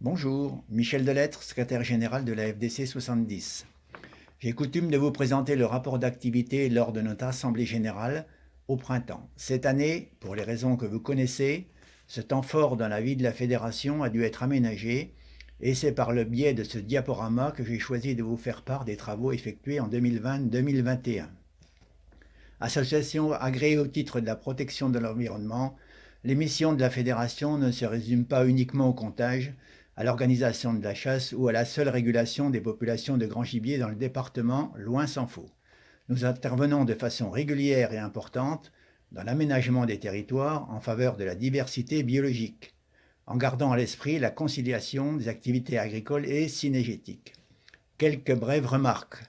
Bonjour, Michel Delettre, secrétaire général de la FDC 70. J'ai coutume de vous présenter le rapport d'activité lors de notre assemblée générale au printemps. Cette année, pour les raisons que vous connaissez, ce temps fort dans la vie de la fédération a dû être aménagé et c'est par le biais de ce diaporama que j'ai choisi de vous faire part des travaux effectués en 2020-2021. Association agréée au titre de la protection de l'environnement, les missions de la fédération ne se résument pas uniquement au comptage, à l'organisation de la chasse ou à la seule régulation des populations de grand gibier dans le département, loin s'en faut. Nous intervenons de façon régulière et importante dans l'aménagement des territoires en faveur de la diversité biologique, en gardant à l'esprit la conciliation des activités agricoles et cynégétiques. Quelques brèves remarques.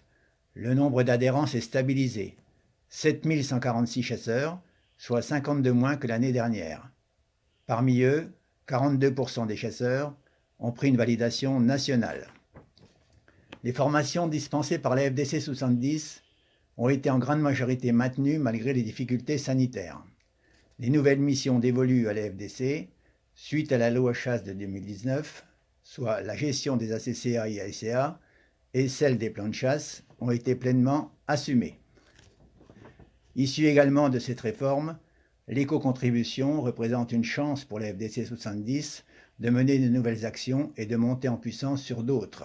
Le nombre d'adhérents s'est stabilisé. 7146 chasseurs, soit 52 moins que l'année dernière. Parmi eux, 42% des chasseurs ont pris une validation nationale. Les formations dispensées par la FDC 70 ont été en grande majorité maintenues malgré les difficultés sanitaires. Les nouvelles missions dévolues à la FDC, suite à la loi chasse de 2019, soit la gestion des ACCA et ASCA, et celle des plans de chasse, ont été pleinement assumées. Issue également de cette réforme, l'éco-contribution représente une chance pour la FDC 70 de mener de nouvelles actions et de monter en puissance sur d'autres.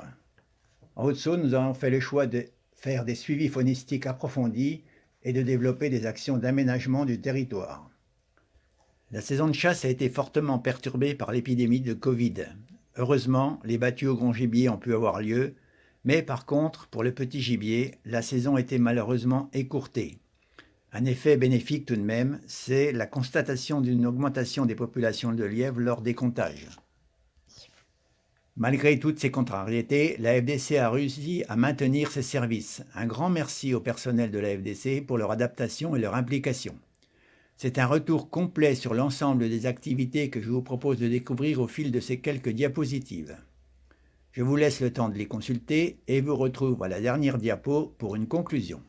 En Haute-Saône, nous avons fait le choix de faire des suivis faunistiques approfondis et de développer des actions d'aménagement du territoire. La saison de chasse a été fortement perturbée par l'épidémie de Covid. Heureusement, les battues au grand gibier ont pu avoir lieu, mais par contre, pour le petit gibier, la saison était malheureusement écourtée. Un effet bénéfique tout de même, c'est la constatation d'une augmentation des populations de lièvres lors des comptages. Malgré toutes ces contrariétés, la FDC a réussi à maintenir ses services. Un grand merci au personnel de la FDC pour leur adaptation et leur implication. C'est un retour complet sur l'ensemble des activités que je vous propose de découvrir au fil de ces quelques diapositives. Je vous laisse le temps de les consulter et vous retrouve à la dernière diapo pour une conclusion.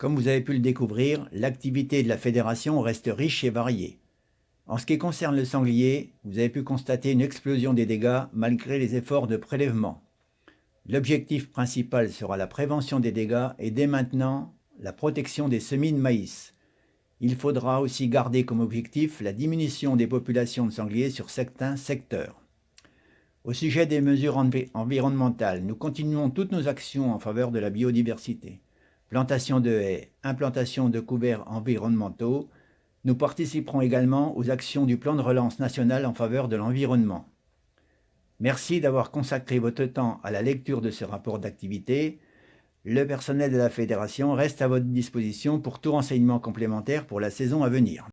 Comme vous avez pu le découvrir, l'activité de la fédération reste riche et variée. En ce qui concerne le sanglier, vous avez pu constater une explosion des dégâts malgré les efforts de prélèvement. L'objectif principal sera la prévention des dégâts et dès maintenant, la protection des semis de maïs. Il faudra aussi garder comme objectif la diminution des populations de sangliers sur certains secteurs. Au sujet des mesures environnementales, nous continuons toutes nos actions en faveur de la biodiversité. Plantation de haies, implantation de couverts environnementaux. Nous participerons également aux actions du plan de relance national en faveur de l'environnement. Merci d'avoir consacré votre temps à la lecture de ce rapport d'activité. Le personnel de la fédération reste à votre disposition pour tout renseignement complémentaire pour la saison à venir.